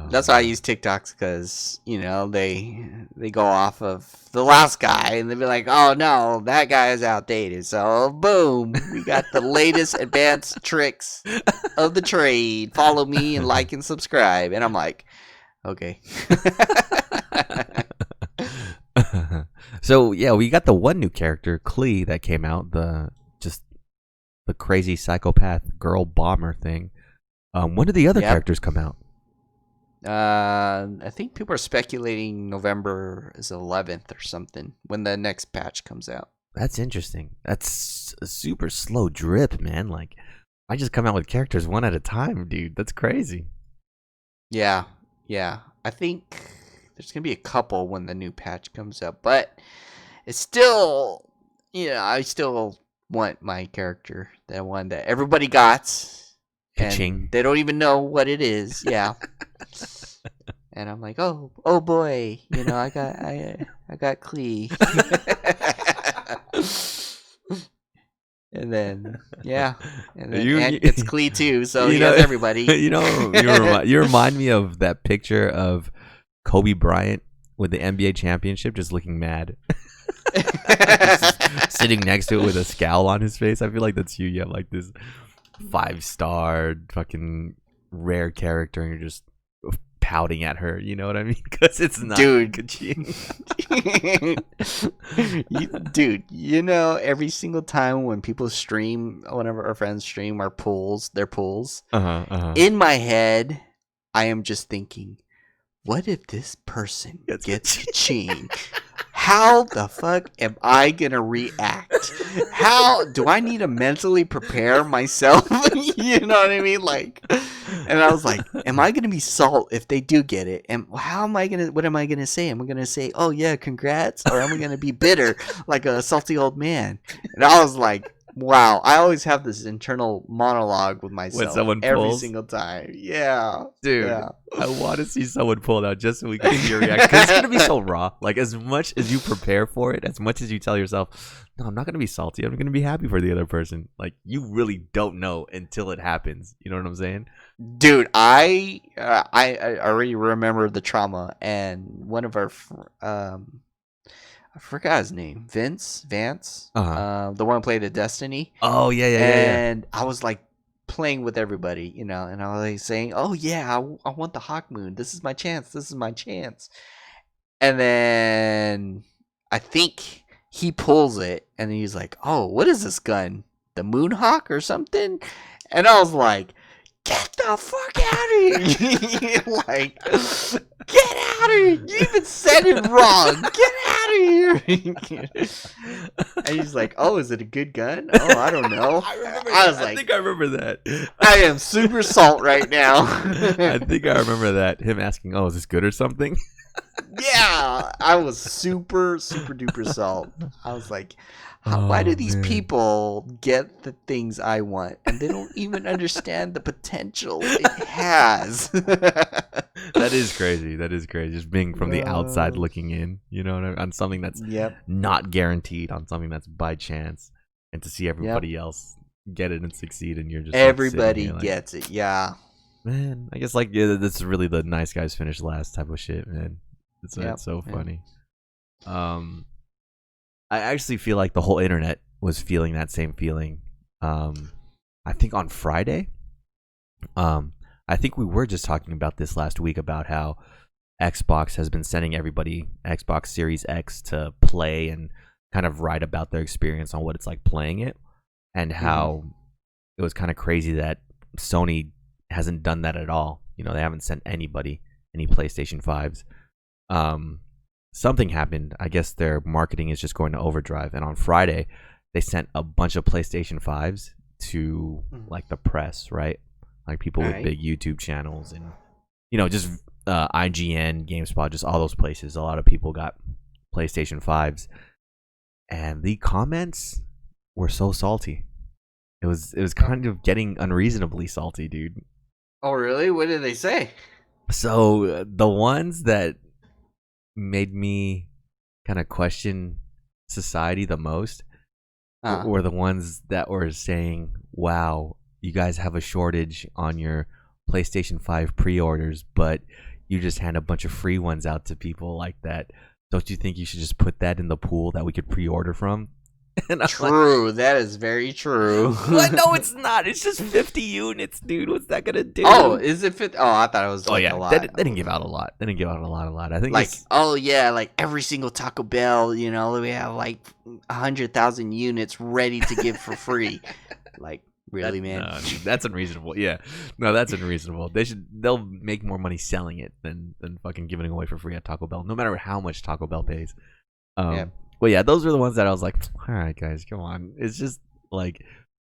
That's why I use TikToks, because they go off of the last guy and they be like, oh no, that guy is outdated, so boom, we got the latest advanced tricks of the trade. Follow me and like and subscribe. And I'm like, okay. So yeah, we got the one new character, Klee, that came out, the crazy psychopath girl bomber thing. When did the other characters come out? I think people are speculating November is 11th or something, when the next patch comes out. That's interesting. That's a super slow drip, man. Like, I just come out with characters one at a time, dude. That's crazy. Yeah. I think there's gonna be a couple when the new patch comes up, but it's still, I still want my character, that one that everybody got. And they don't even know what it is. Yeah. And I'm like, oh boy, I got Klee. And then it's Klee too, so he has everybody. You remind me of that picture of Kobe Bryant with the NBA championship, just looking mad. Just sitting next to it with a scowl on his face. I feel like that's you. You have like this 5-star fucking rare character, and you're just pouting at her. You know what I mean? Because it's not, dude. Dude, every single time when people stream, whenever our friends stream their pools, in my head, I am just thinking, what if this person gets Kaching? How the fuck am I gonna react? How do I need to mentally prepare myself? You know what I mean? Like, and I was like, am I gonna be salt if they do get it? And what am I gonna say? Am I gonna say, oh yeah, congrats? Or am I gonna be bitter like a salty old man? And I was like, wow, I always have this internal monologue with myself every single time. Yeah. Dude, yeah. I want to see someone pull it out just so we can hear your reaction. Because it's going to be so raw. Like, as much as you prepare for it, as much as you tell yourself, no, I'm not going to be salty. I'm going to be happy for the other person. Like, you really don't know until it happens. You know what I'm saying? Dude, I already remember the trauma. And one of our... I forgot his name. Vance? The one who played at Destiny. Oh, yeah. And I was like playing with everybody, and I was like saying, oh yeah, I want the Hawk Moon. This is my chance. And then I think he pulls it, and he's like, oh, what is this gun? The Moonhawk or something? And I was like, get the fuck out of here. Like, get out of here. You even said it wrong. Get out of here. And he's like, oh, is it a good gun? Oh, I don't know. I think I remember that. I am super salt right now. I think I remember that. Him asking, oh, is this good or something? Yeah, I was super duper salt. I was like, why do Oh these man. people get the things I want and they don't even understand the potential it has? That is crazy. That is crazy. Just being from the outside Uh, looking in, you know, on something that's yep, not guaranteed, on something that's by chance, and to see yep. everybody else get it and succeed, and you're just like sitting Everybody here like, gets it. Yeah, man, I guess like yeah, this is really the nice guys finish last type of shit, man. yep, It's so yep. funny. Um, I actually feel like the whole internet was feeling that same feeling. I think on Friday. Um, I think we were just talking about this last week about how Xbox has been sending everybody Xbox Series X to play and kind of write about their experience on what it's like playing it, and Mhm. how it was kind of crazy that Sony hasn't done that at all. You know, they haven't sent anybody any PlayStation 5s. Um, Something happened. I guess their marketing is just going to overdrive. And on Friday, they sent a bunch of PlayStation 5s to like the press, right? Like people All with right. big YouTube channels and, you know, just IGN, GameSpot, just all those places. A lot of people got PlayStation 5s. And the comments were so salty. It was kind of getting unreasonably salty, dude. Oh, really? What did they say? So the ones that made me kind of question society the most Uh, were the ones that were saying, "Wow, you guys have a shortage on your PlayStation 5 pre-orders, but you just hand a bunch of free ones out to people like that. Don't you think you should just put that in the pool that we could pre-order from?" And I'm like, true. That is very true. "What? No, it's not. It's just 50 units, dude. What's that gonna Oh, do?" is it fit? Oh, I thought it was Oh like a yeah, they, lot. they didn't give out a lot. They didn't give out a lot. I think Like, it's oh yeah, like every single Taco Bell, we have like 100,000 units ready to give for free. Like, really, man? no, dude, that's unreasonable. Yeah, no, that's unreasonable. They'll make more money selling it than fucking giving it away for free at Taco Bell, no matter how much Taco Bell pays. Yep. But yeah, those are the ones that I was like, all right, guys, come on. It's just like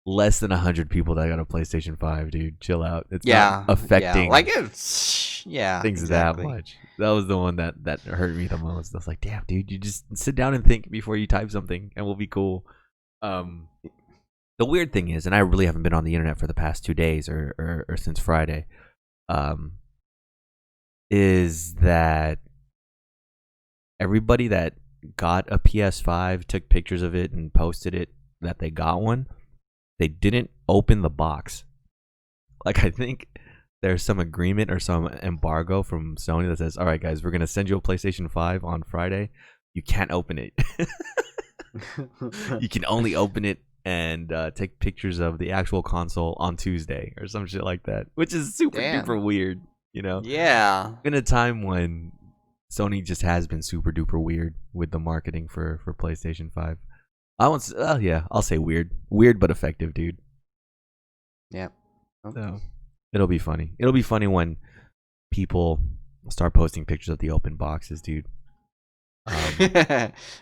less than 100 people that got a PlayStation 5, dude. Chill out. It's not Yeah, yeah. affecting Like it's yeah, things that exactly. much. That was the one that hurt me the most. I was like, damn, dude, you just sit down and think before you type something, and we'll be cool. Um, the weird thing is, and I really haven't been on the internet for the past 2 days or since Friday, um, is that everybody that got a PS5 took pictures of it and posted it that they got one. They didn't open the box. Like I think there's some agreement or some embargo from Sony that says, "All right, guys, we're gonna send you a PlayStation 5 on Friday. You can't open it. You can only open it and take pictures of the actual console on Tuesday or some shit like that," which is super duper Damn. weird. You know, Yeah. in a time when Sony just has been super duper weird with the marketing for PlayStation 5. I won't. Yeah, I'll say weird but effective, dude. Yep. Oh. So it'll be funny. It'll be funny when people start posting pictures of the open boxes, dude.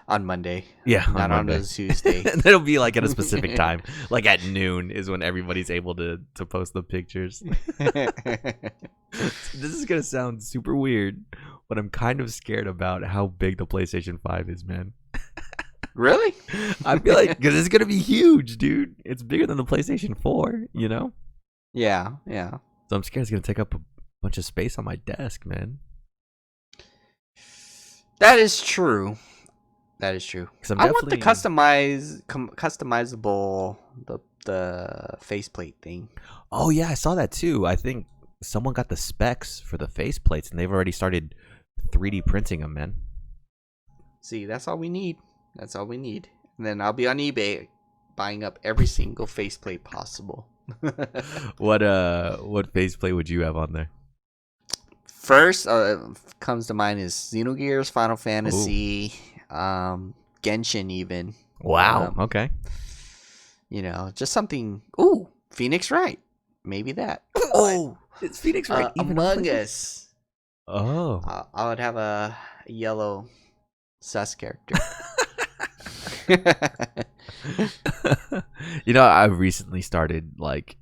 On Monday. Yeah, on Not on Monday. a Tuesday. And it'll be like at a specific time, like at noon is when everybody's able to post the pictures. This is gonna sound super weird, but I'm kind of scared about how big the PlayStation 5 is, man. Really? I feel like because it's gonna be huge, dude. It's bigger than the PlayStation 4, you know. Yeah, yeah. So I'm scared it's gonna take up a bunch of space on my desk, man. That is true. That is true. 'Cause I'm I want the definitely. customizable the faceplate thing. Oh yeah, I saw that too. I think someone got the specs for the faceplates, and they've already started 3D printing them, man. See, that's all we need. That's all we need. And then I'll be on eBay buying up every single faceplate possible. What faceplate would you have on there? First, comes to mind is Xenogears, Final Ooh. Fantasy, Genshin, even. Wow. Okay. Just something. Ooh, Phoenix Wright. Maybe that. Oh, it's Phoenix Wright. Even on Among PlayStation? Us. Oh. I would have a yellow sus character. You know, I recently started like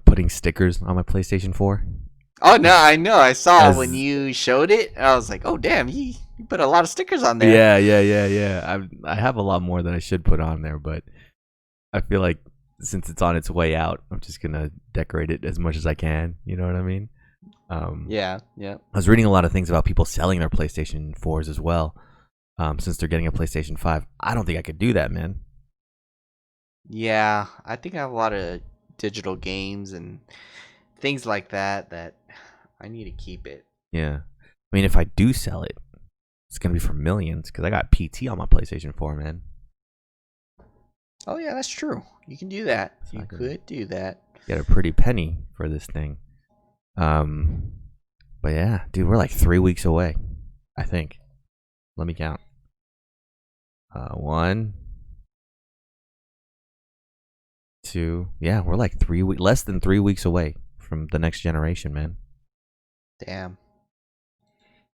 putting stickers on my PlayStation 4. Oh no, I know. I saw As- when you showed it. I was like, oh damn, you put a lot of stickers on there. Yeah. I have a lot more that I should put on there, but I feel like since it's on its way out, I'm just gonna decorate it as much as I can. You know what I mean? Yeah. I was reading a lot of things about people selling their PlayStation 4s as well. Since they're getting a PlayStation 5, I don't think I could do that, man. Yeah, I think I have a lot of digital games and things like that I need to keep it. Yeah, I mean, if I do sell it, it's gonna be for millions because I got PT on my PlayStation 4, man. Oh yeah, that's true. You can do that. So You could do that. Get a pretty penny for this thing. But yeah, dude, we're like 3 weeks away. I think. Let me count. 1, 2. Yeah, we're like less than 3 weeks away from the next generation, man. Damn.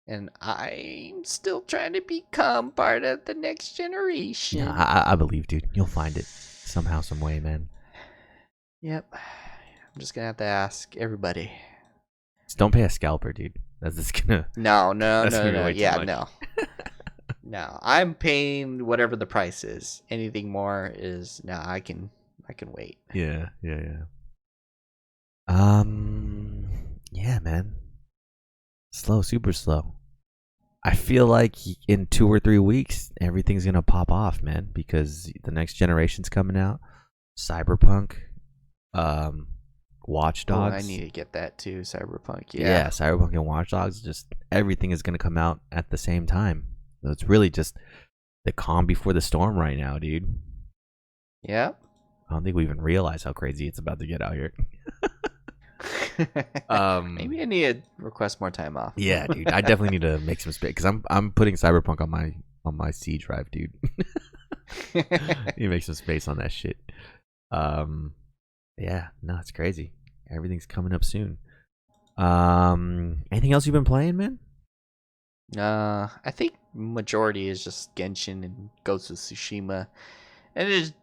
And I'm still trying to become part of the next generation. Yeah, I believe, dude. You'll find it somehow, some way, man. Yep. I'm just gonna have to ask everybody. Just don't pay a scalper, dude. That's just gonna. No. That's gonna be way too Yeah, much. no. No, I'm paying whatever the price is. Anything more is no. I can wait. Yeah. Yeah, man. Slow, super slow. I feel like in 2 or 3 weeks, everything's gonna pop off, man, because the next generation's coming out. Cyberpunk, Watch Oh, Dogs. I need to get that too. Cyberpunk. Yeah, Yeah. Cyberpunk and Watch Dogs. Just everything is gonna come out at the same time. So it's really just the calm before the storm right now, dude. Yep. I don't think we even realize how crazy it's about to get out here. Maybe I need to request more time off. Yeah, dude. I definitely need to make some space because I'm putting Cyberpunk on my C drive, dude. You make some space on that shit. Yeah, no, it's crazy. Everything's coming up soon. Anything else you've been playing, man? I think majority is just Genshin and Ghost of Tsushima, and it is,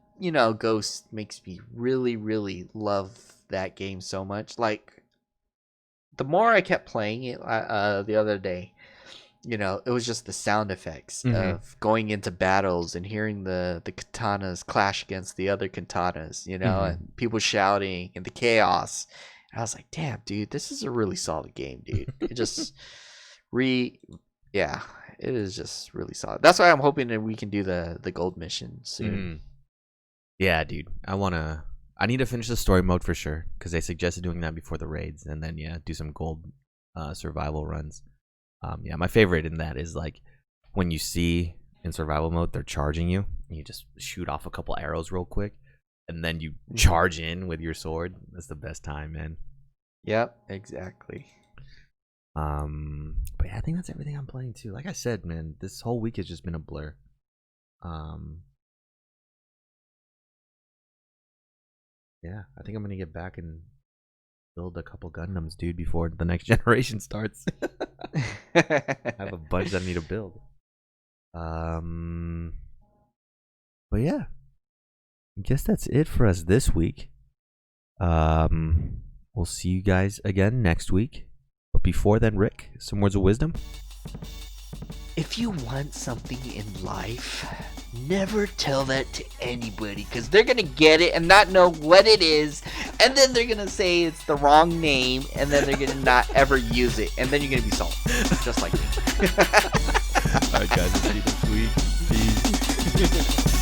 Ghost makes me really, really love that game so much. Like, the more I kept playing it, the other day, it was just the sound effects of going into battles and hearing the katanas clash against the other katanas, and people shouting and the chaos. And I was like, damn, dude, this is a really solid game, dude. It just yeah, it is just really solid. That's why I'm hoping that we can do the gold mission soon. Yeah, dude. I need to finish the story mode for sure because they suggested doing that before the raids, and then do some gold survival runs. Yeah, my favorite in that is like when you see in survival mode they're charging you, and you just shoot off a couple arrows real quick, and then you charge in with your sword. That's the best time, man. Yep, exactly. But yeah, I think that's everything I'm playing too. Like I said, man, this whole week has just been a blur. Yeah, I think I'm gonna get back and build a couple Gundams, dude, before the next generation starts. I have a bunch that I need to build. But yeah, I guess that's it for us this week. We'll see you guys again next week. But before then, Rick, some words of wisdom. If you want something in life, never tell that to anybody, because they're going to get it and not know what it is, and then they're going to say it's the wrong name, and then they're going to not ever use it, and then you're going to be salty, just like me. Alright guys, we'll see you next week. Peace.